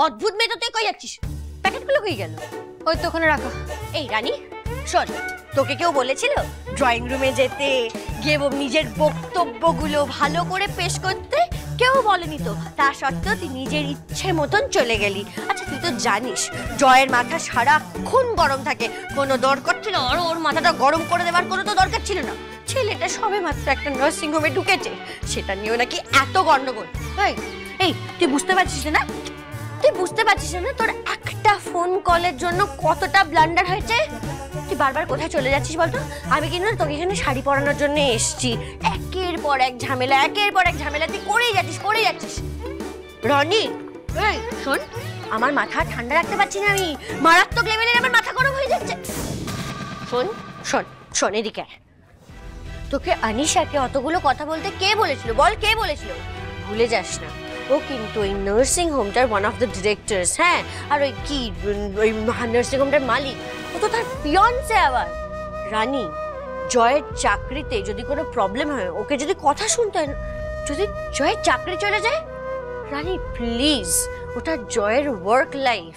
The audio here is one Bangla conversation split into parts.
অদ্ভুত মেয়ে, তো তুই কই যাচ্ছিস? প্যাকেটগুলো কই গেল? ওই তো ওখানে রাখা। এই রানী শোন, তোকে কেউ বলেছিল ড্রয়িং রুমে যেতে, গিয়ে নিজের বক্তব্যগুলো ভালো করে পেশ করতে? কেউ বলেনি তো। তা সত্ত্বেও তুই নিজের ইচ্ছে মতন চলে গেলি। আচ্ছা তুই তো জানিস জয়ের মাথা সারাক্ষণ গরম থাকে, কোনো দরকার ছিল আর ওর মাথাটা গরম করে দেওয়ার কোনো তো দরকার ছিল না। ছেলেটা সবে মাত্র একটা নার্সিং হোমে ঢুকেছে, সেটা নিয়েও নাকি এত গন্ডগোল। এই তুই বুঝতে পারছিস না? তুই বুঝতে পারছিস না তোর একটা ফোন কলের জন্য কতটা ব্লান্ডার হয়েছে? তুই বারবার কোথায় চলে যাচ্ছিস বলতো? আমি কিন্তু তোকে এখানে শাড়ি পরানোর জন্য এসেছি। একের পর এক ঝামেলা, একের পর এক ঝামেলা তুই করেই যাচ্ছিস। রনি এই শোন, আমার মাথা ঠান্ডা রাখতে পারছি না আমি, মারাত্মক লেভেলের আমার মাথা গরম হয়ে যাচ্ছে। শোন শোন শোন এদিকে, তোকে আনিশাকে অতগুলো কথা বলতে কে বলেছিল বল? কে বলেছিল? ভুলে যাস না ও কিন্তু ওই নার্সিং হোমটার ওয়ান অফ দ্য ডিরেক্টরস। হ্যাঁ, আর ওই কি ওই নার্সিং হোমটার মালিক ও তো তার ফিয়ন্সে। আবার রানী, জয়ের চাকরিতে যদি কোনো প্রবলেম হয়, ওকে যদি কথা শুনতে হয়, যদি জয়ের চাকরি চলে যায়, রানী প্লিজ, ওটা জয়ের ওয়ার্ক লাইফ,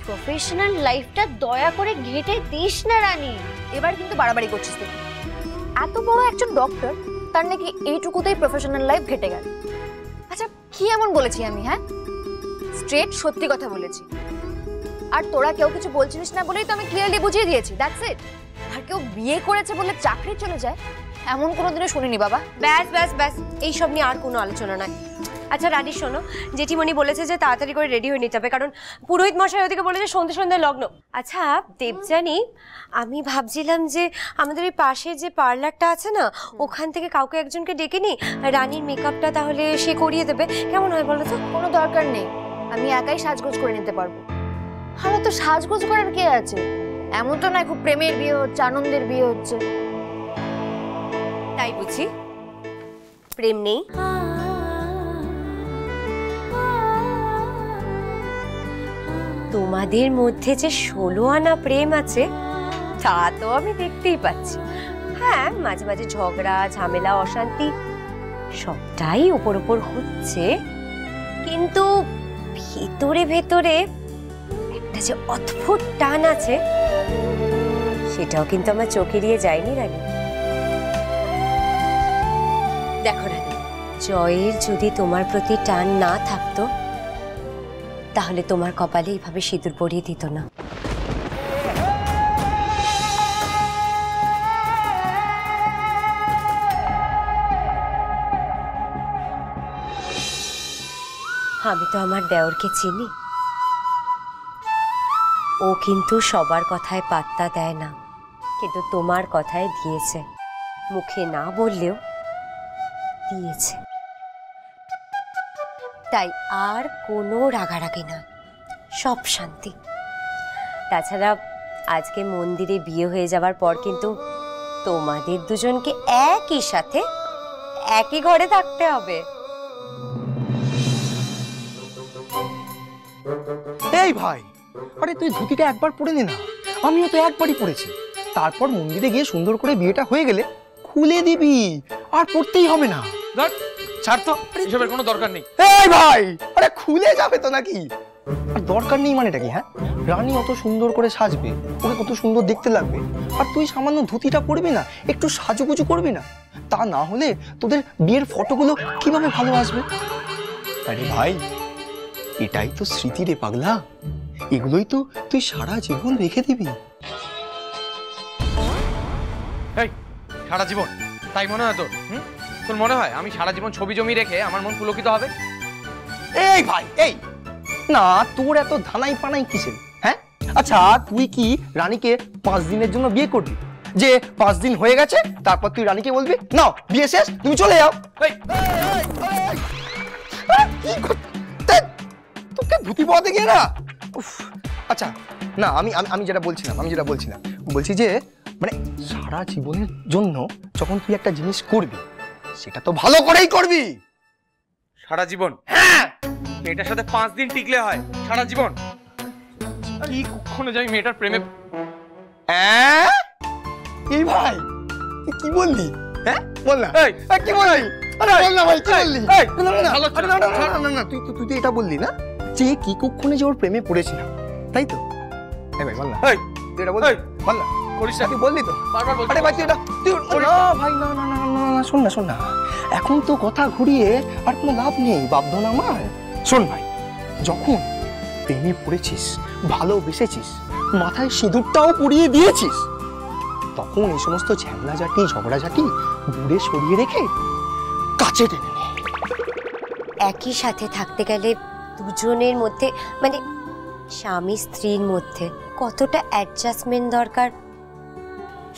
প্রফেশনাল লাইফটা দয়া করে ঘেঁটে দিস না রানী। এবার কিন্তু বাড়াবাড়ি করছিস তুই। এত বড় একজন ডক্টর, তার নাকি এইটুকুতেই প্রফেশনাল লাইফ ঘেটে গেল। আচ্ছা কি এমন বলেছি আমি? হ্যাঁ, স্ট্রেট সত্যি কথা বলেছি। আর তোরা কেউ কিছু বলছিস না বলেই তো আমি ক্লিয়ারলি বুঝিয়ে দিয়েছি, দ্যাটস ইট। আর কেউ বিয়ে করেছে বলে চাকরি চলে যায়, এমন কোনোদিনও শুনিনি বাবা। ব্যাস ব্যাস ব্যাস, এইসব নিয়ে আর কোনো আলোচনা নাই। আচ্ছা রানী শোনো, জেঠিমণি বলেছে যে তাড়াতাড়ি করে রেডি হয়ে নিতে হবে, কারণ পুরোহিত মশাই ওদিকে বলেছে সন্ধ্যে লগ্ন। আচ্ছা দেবযানী, আমি ভাবছিলাম যে আমাদের ওই পাশে যে পার্লারটা আছে না, ওখান থেকে কাউকে একজনকে ডেকে নি, রানীর মেকআপটা তাহলে সে করিয়ে দেবে, কেমন হয় বলো তো? কোনো দরকার নেই, আমি একাই সাজগোজ করে নিতে পারবো। আরে তো সাজগোজ করার কে আছে? এমন তো নয় খুব প্রেমের বিয়ে হচ্ছে, আনন্দের বিয়ে হচ্ছে। তাই বুঝি প্রেম নেই? তোমাদের মধ্যে যে 16 আনা প্রেম আছে তা তো আমি দেখতেই পাচ্ছি। হ্যাঁ, মাঝে মাঝে ঝগড়া, ঝামেলা, অশান্তি সবটাই উপর উপর হচ্ছে, কিন্তু ভেতরে ভেতরে একটা যে অদ্ভুত টান আছে, সেটাও কিন্তু আমার চোখ এড়িয়ে যায়নি রানী। দেখো রানী, জয়ের যদি তোমার প্রতি টান না থাকতো, তাহলে তোমার কপালে এইভাবে সিঁদুর পরিয়ে দিত না। আমি তো আমার দেওরকে চিনি, ও কিন্তু সবার কথায় পাত্তা দেয় না, কিন্তু তোমার কথায় দিয়েছে, মুখে না বললেও দিয়েছে। তাই আর কোনো রাগারাগি না, সব শান্তি। তাছাড়া আজকে মন্দিরে বিয়ে হয়ে যাওয়ার পর কিন্তু তোমাদের দুজনকে একই সাথে একই ঘরে থাকতে হবে। এই ভাই, আরে তুই ধুতিটা একবার পরে নে না, আমিও তো একবারই পরেছি। তারপর মন্দিরে গিয়ে সুন্দর করে বিয়েটা হয়ে গেলে খুলে দিবি, আর পড়তেই হবে না। ছাড় তো, এসবের কোনো দরকার নেই। এই ভাই, আরে খুলে যাবে তো নাকি? আর দরকার নেই মানেটা কি? হ্যাঁ, রানী অত সুন্দর করে সাজবে, ওকে কত সুন্দর দেখতে লাগবে, আর তুই সামান্য ধুতিটা পরবি না, একটু সাজুগুজু করবি না, তা না হলে তোদের বিয়ের ফটোগুলো কিভাবে ভালো আসবে? আরে ভাই, এটাই তো স্মৃতি রে পাগলা, এগুলোই তো তুই সারা জীবন রেখে দিবি। এই সারা জীবন, তাই মনে হয় তোর? তোর মনে হয় আমি সারা জীবন ছবি জমি রেখে আমার মন পুলকিত হবে? এই ভাই, এই না, তোর এত ধানাই পানাই কিসের? হ্যাঁ, আচ্ছা তুই কি রানীকে 5 দিনের জন্য বিয়ে করবি? যে 5 দিন হয়ে গেছে তারপর তুই রানীকে বলবি নাও বিয়ে শেষ, তুমি চলে যাও? তোকে ধুতি পরাতে গিয়ে না, আচ্ছা না, আমি যেটা বলছিলাম বলছি যে মানে সারা জীবনের জন্য যখন তুই একটা জিনিস করবি, সেটা তো ভালো করেই করবি। সারা জীবন? হ্যাঁ, মেয়েটার সাথে 5 দিন টিকলে হয় সারা জীবন? কি কখনো যাই মেয়েটার প্রেমে? এই ভাই তুই কি বললি? হ্যাঁ বল না, কি বললি? আরে বল না ভাই, কি বললি? না তুই তো এটা বললি না যে কি কক্ষণে যে ওর প্রেমে পড়েছিলাম, তাই তো? এই ভাই বল না, এই তুই এটা বল, এই, বল না, করিস না। তুই বললি তো? বারবার বলছিস। আরে ভাই তুই এটা না ভাই, না না না না না, শোন না শোন না, এখন তো কথা ঘুরিয়ে আর কোনো লাভ নেই বাপধন আমার। শোন ভাই, যখন প্রেমে পড়েছিস, ভালোবেসেছিস, মাথায় সিঁদুরটাও পরিয়ে দিয়েছিস, তখন এই সমস্ত ঝামেলাঝাটি ঝগড়াঝাটি দূরে সরিয়ে রেখে কাছে টেনে নে। একই সাথে থাকতে গেলে দুজনের মধ্যে মানে স্বামী স্ত্রীর মধ্যে কতটা অ্যাডজাস্টমেন্ট দরকার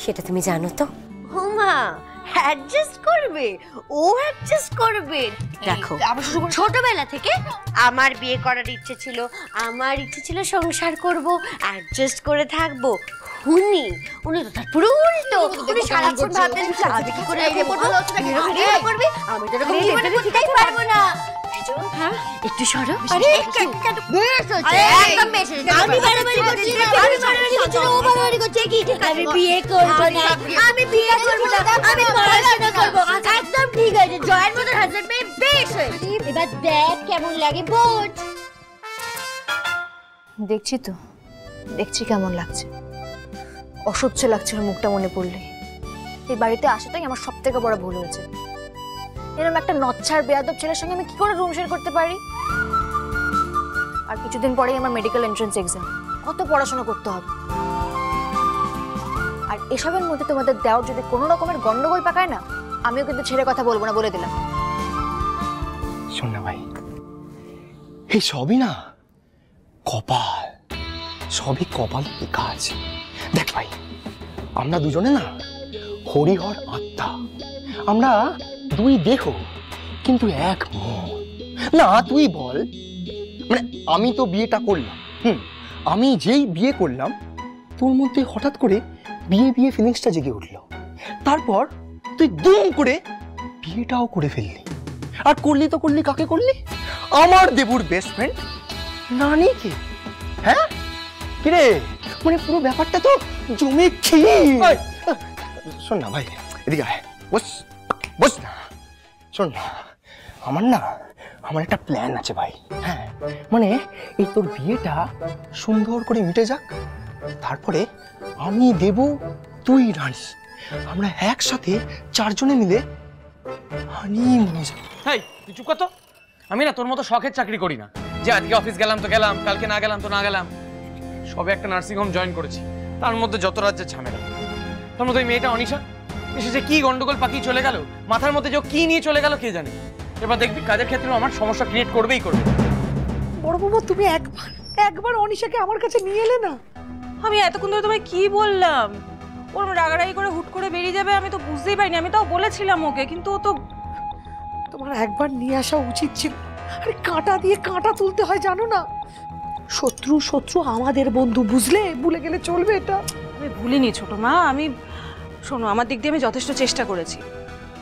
সেটা তুমি জানো তো? হুমা অ্যাডজাস্ট করবে, ও অ্যাডজাস্ট করবে। দেখো ছোটবেলা থেকে আমার বিয়ে করার ইচ্ছে ছিল, আমার ইচ্ছে ছিল সংসার করব, অ্যাডজাস্ট করে থাকবো। উনি তো তার পুরো উল্টো, উনি সারাক্ষণ ভাবতেন আমি কি করে বিয়ে করবো, বিয়ে করবে, আমি তো এরকম জীবনে করতেই পারবো না। হ্যাঁ একটু সরো। আরে একদম বেশি আমি বাড়াবাড়ি করছি না, আমি বাড়াবাড়ি করছি না, ও বাড়াবাড়ি করছে কি? আমি বিয়ে করবো না, আমি বিয়ে করবো না, আমি পড়াশোনা করবো। একদম ঠিক আছে, জয়ের মতো হাজবেন্ড পেয়ে বেশ হয়েছে। এবার দেখ কেমন লাগে বোঝ। দেখছি তো, দেখছি কেমন লাগছে। অসহ্য লাগছে ওর মুখটা মনে পড়লে। এই বাড়িতে আসাটাই আমার সব থেকে বড় ভুল হয়েছে। এরকম একটা নচ্ছার বেয়াদব ছেলের সঙ্গে আমি কি করে রুম শেয়ার করতে পারি? আর কিছুদিন পরেই আমার মেডিকেল এন্ট্রান্স এক্সাম, কত পড়াশোনা করতে হবে। আর এসবের মধ্যে তোমাদের দেওয়ার যদি কোনো রকমের গন্ডগোল পাকায় না, আমিও কিন্তু ছেড়ে কথা বলবো না, বলে দিলাম। শোন না ভাই, এই সবই না কপাল, সবই কপাল লেখা আছে। দেখ ভাই, আমরা দুজনে না হরিহর আত্মা, আমরা দুই দেহ কিন্তু এক মন। না তুই বল, মানে আমি তো বিয়েটা করলাম, আমি যেই বিয়ে করলাম তোর মধ্যে হঠাৎ করে বিয়ে বিয়ে ফিলিংসটা জেগে উঠলো, তারপর তুই দুম করে বিয়েটাও করে ফেললি। আর করলি তো করলি কাকে করলি? আমার দেবুর বেস্ট ফ্রেন্ড নানিকে। হ্যাঁ কিরে, মানে পুরো ব্যাপারটা তো জমে খেয়ে। শোন না ভাই, এদিকে আয়, বস বস না। শোন না, আমার একটা প্ল্যান আছে ভাই। হ্যাঁ মানে এই তোর বিয়েটা সুন্দর করে মিটে যাক, তারপরে আমি দেব, তুই রানী, আমরা একসাথে চারজনে মিলে হানিমুনে যাব। হেই তুই চুপ কর তো। আমি না তোর মতো শখের চাকরি করি না যে আজকে অফিস গেলাম তো গেলাম, কালকে না গেলাম তো না গেলাম। সবে একটা নার্সিং হোম জয়েন করেছি, তার মধ্যে যত রাজ্যের ঝামেলা। তোর মতো ওই মেয়েটা অনিশা এসে যে কি গন্ডগোল পাকিয়ে চলে গেল, মাথার মধ্যে যে কি নিয়ে চলে গেল কে জানে। এবার দেখবি কাজের ক্ষেত্রেও আমার সমস্যা ক্রিয়েট করবেই করবে। বড় বৌমা, তুমি একবার অনিশাকে আমার কাছে নিয়ে এলে না? আমি এতক্ষণ ধরে তোমায় কি বললাম? ওর রাগারাগি করে হুট করে বেরিয়ে যাবে, আমি তো বুঝতেই পারিনি। আমি তাও বলেছিলাম ওকে, কিন্তু ও তো। তোমার একবার নিয়ে আসা উচিত ছিল। আরে কাঁটা দিয়ে কাঁটা তুলতে হয়, জানো না? শত্রু শত্রু আমাদের বন্ধু, বুঝলে? ভুলে গেলে চলবে এটা? আমি ভুলিনি ছোট মা। আমি শোনো, আমার দিক দিয়ে আমি যথেষ্ট চেষ্টা করেছি।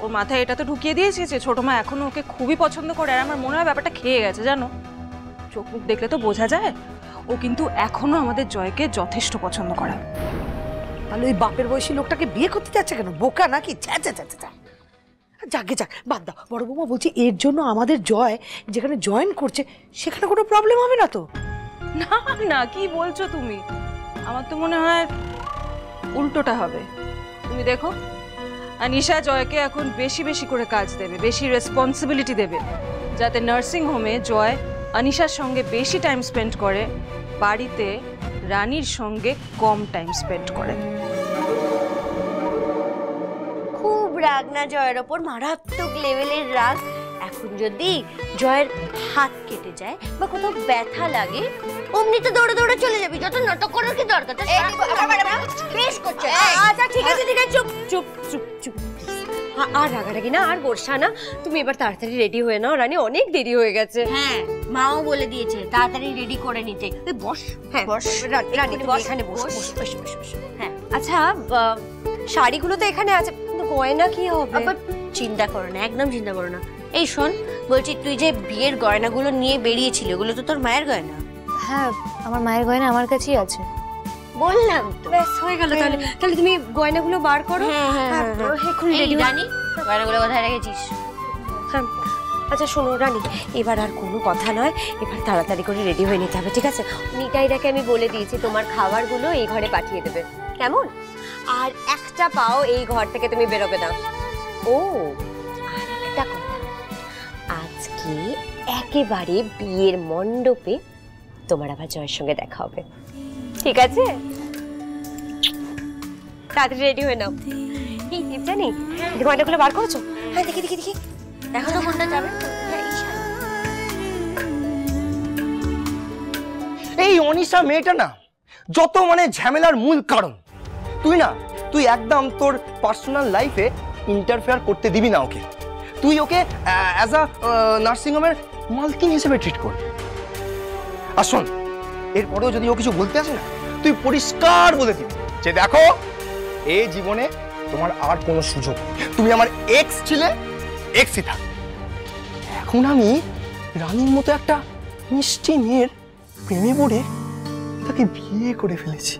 ওর মাথায় এটা তো ঢুকিয়ে দিয়েছে যে ছোট মা এখনো ওকে খুবই পছন্দ করে। আর আমার মনে হয় ব্যাপারটা খেয়ে গেছে, জানো? চোখ মুখ দেখলে তো বোঝা যায় ও কিন্তু এখনো আমাদের জয়কে যথেষ্ট পছন্দ করে। তাহলে ওই বাপের বয়সী লোকটাকে বিয়ে করতে যাচ্ছে কেন? বোকা নাকি? যাকে যাক, বাদ দাও। বড় বৌমা বলছি, এর জন্য আমাদের জয় যেখানে জয়েন করছে সেখানে কোনো প্রবলেম হবে না তো? না না, কি বলছো তুমি? আমার তো মনে হয় উল্টোটা হবে। তুমি দেখো, আনিশা জয়কে এখন বেশি বেশি করে কাজ দেবে, বেশি রেসপন্সিবিলিটি দেবে, যাতে নার্সিং হোমে জয় আনিশার সঙ্গে বেশি টাইম স্পেন্ড করে, বাড়িতে রানীর সঙ্গে কম টাইম স্পেন্ড করে। খুব রাগ না জয়ের ওপর, মারাত্মক লেভেলের রাগ। এখন যদি জয়ের হাত কেটে যায় বা কোথাও ব্যথা লাগে, অমনি তো দৌড়ে দৌড়ে চলে যাবি। যত নাটক করার কি দরকার? বেশ করছে। আচ্ছা ঠিক আছে ঠিক আছে, চুপ চুপ চুপ চুপ। আর রাগারাগি না, আর বর্ষা না, তুমি এবার তাড়াতাড়ি রেডি হয়ে নাও, রানী অনেক দেরি হয়ে গেছে। হ্যাঁ, মাও বলে দিয়েছে তাড়াতাড়ি রেডি করে নিতে। তুই বস। হ্যাঁ বস রানী, তুমি বস, এখানে বস। বস। হ্যাঁ, আচ্ছা শাড়িগুলো তো এখানে আছে, কিন্তু গয়না কি হবে? আবার চিন্তা করো না, একদম চিন্তা করো না। এই শোন, বলছি তুই যে বিয়ের গয়নাগুলো নিয়ে বেরিয়েছিলি, ওগুলো তো তোর মায়ের গয়না। হ্যাঁ, আমার মায়ের গয়না আমার কাছেই আছে। বললাম তো। ব্যাস হয়ে গেল। তাহলে তুমি গয়নাগুলো বার করো। হ্যাঁ, এক্ষুনি এই রেডি রানী, গয়নাগুলো কোথায় রেখেছিস? আচ্ছা শোনো রানী, এবার আর কোনো কথা নয়, এবার তাড়াতাড়ি করে রেডি হয়ে নিতে হবে, ঠিক আছে? নিতাইদাকে আমি বলে দিয়েছি তোমার খাবারগুলো এই ঘরে পাঠিয়ে দেবে, কেমন? আর একটা পাও এই ঘর থেকে তুমি বেরোবে না। ও আর একটা কথা, আজকে একেবারে বিয়ের মণ্ডপে তোমার আবার জয়ের সঙ্গে দেখা হবে, ঠিক আছে? তাড়াতাড়ি রেডি হয়ে নাও। কি জানি গয়নাগুলো বার করেছো? হ্যাঁ দেখি দেখি দেখি, দেখো তো কোনটা যাবে। এই অনিশা মেয়েটা না যত মানে ঝামেলার মূল কারণ। তুই একদম তোর পার্সোনাল লাইফে ইন্টারফেয়ার করতে দিবি না ওকে। তুই ওকে অ্যাজ আ নার্সিংহোমের মালকিন হিসেবে ট্রিট করবি। আর শোন, এরপরেও যদি ও কিছু বলতে আসে না, তুই পরিষ্কার বলে দিবি যে দেখো এই জীবনে তোমার আর কোনো সুযোগ নেই। তুমি আমার এক্স ছিলে, এক্সই থাক। এখন আমি রানীর মতো একটা মিষ্টি মেয়ের প্রেমে পড়ে তাকে বিয়ে করে ফেলেছি।